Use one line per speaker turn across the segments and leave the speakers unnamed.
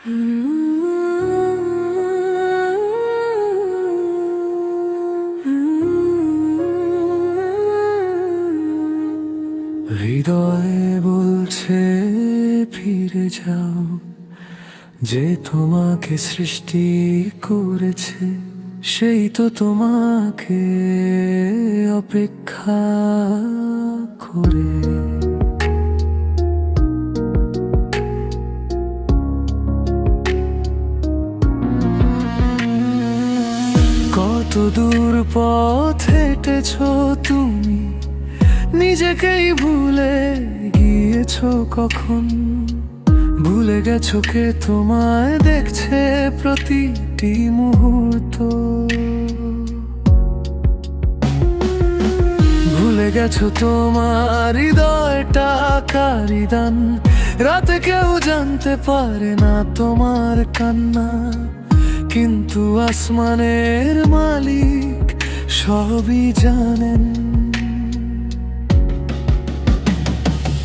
হৃদয় বলছে ফিরে যাও, যে তোমাকে সৃষ্টি করেছে সেই তো তোমাকে অপেক্ষা করে। কত দূর পথ হেঁটেছো তুমি, নিজেকেই ভুলে গিয়েছো কখন? ভুলে গেছো কে তোমায় দেখছে প্রতিটি মুহূর্ত? ভুলে গেছো তোমার হৃদয়টা কারি দান, রাতে কেউ জানতে পারে না তোমার কান্না, কিন্তু আসমানের মালিক সবই জানেন।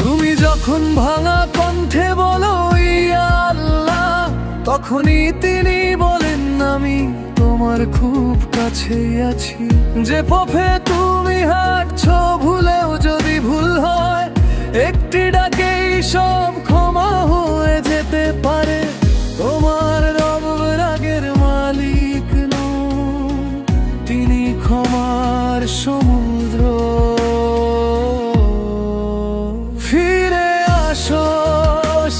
তুমি যখন ভাঙা কণ্ঠে বলো ইয়া আল্লাহ, তখনই তিনি বলেন আমি তোমার খুব কাছেই আছি। যে পথে তুমি হাঁটছো ভুলেও যদি ভুল হয়, একটি ডাকেই সব ক্ষমা হয়ে যেতে পারে। তোমার রব রাগের মালিক নন, তিনি ক্ষমার সমুদ্র। ফিরে আসো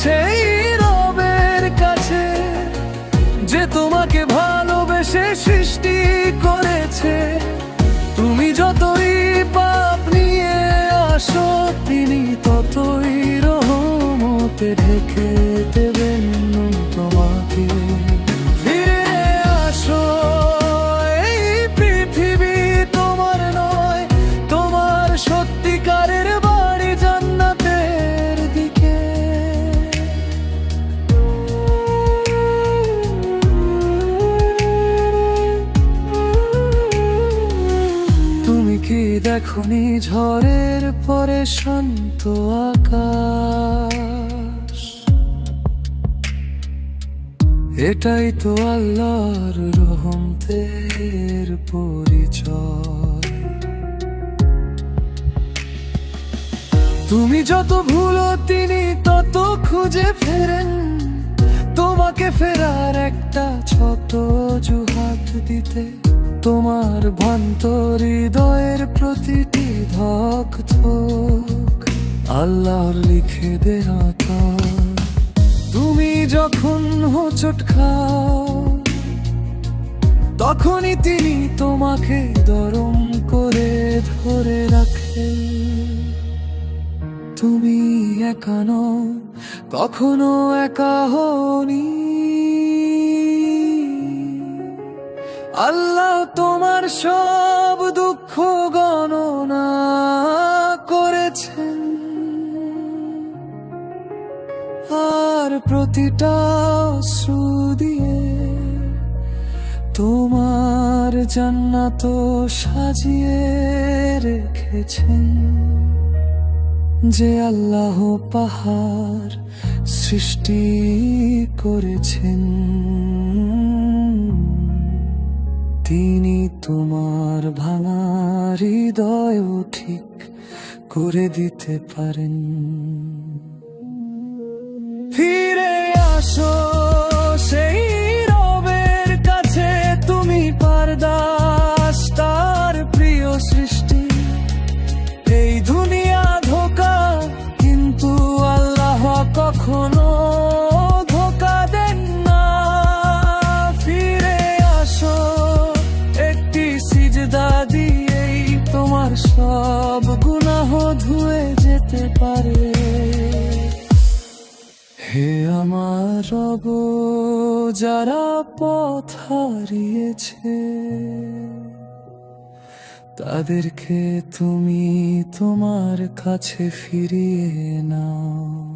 সেই রবের কাছে, যে তোমাকে ভালোবেসে সৃষ্টি করেছে। তুমি যতই পাপ নিয়ে আসো, তিনি ততই রহমতে ঢেকে দেবেন তোমাকে। ফিরে আসো, এই পৃথিবী তোমার নয়, তোমার সত্যিকারের বাড়ি জান্নাতের দিকে। তুমি কি দেখোনি ঝড়ের পরে শান্ত আকাশ? এটাই তো আল্লাহর রহমতের পরিচয়। তুমি যত ভুলো তিনি তত খুঁজে ফেরেন, তোমাকে ফেরার একটা ছোট অজুহাত দিতে। তোমার ভ্রান্ত হৃদয়ের প্রতিটি ধক ধক আল্লাহর লিখে দেয়া। তুমি যখন হোঁচট খাও, তখনই তিনি তোমাকে নরম করে ধরে রাখে। তুমি একা নও, কখনো একা হওনি। আল্লাহ তোমার সব দুঃখ গণনা করেছেন, আর প্রতিটা অশ্রু দিয়ে তোমার জান্নাত সাজিয়ে রেখেছেন। যে আল্লাহ পাহাড় সৃষ্টি করেছেন, তিনি তোমার ভাঙা হৃদয়ও ঠিক করে দিতে পারেন। ফিরে আসো সেই রবের কাছে, তুমি পারদাস তার প্রিয় সৃষ্টি। এই দুনিয়া ধোঁকা, কিন্তু আল্লাহ কখনো ধোঁকা দেন না। ফিরে আসো, একটি সিজদা দিয়েই তোমার সব গুনাহ ধুয়ে যেতে পারে। হে আমার রব, যারা পথ হারিয়েছে তাদেরকে তুমি তোমার কাছে ফিরিয়ে নাও।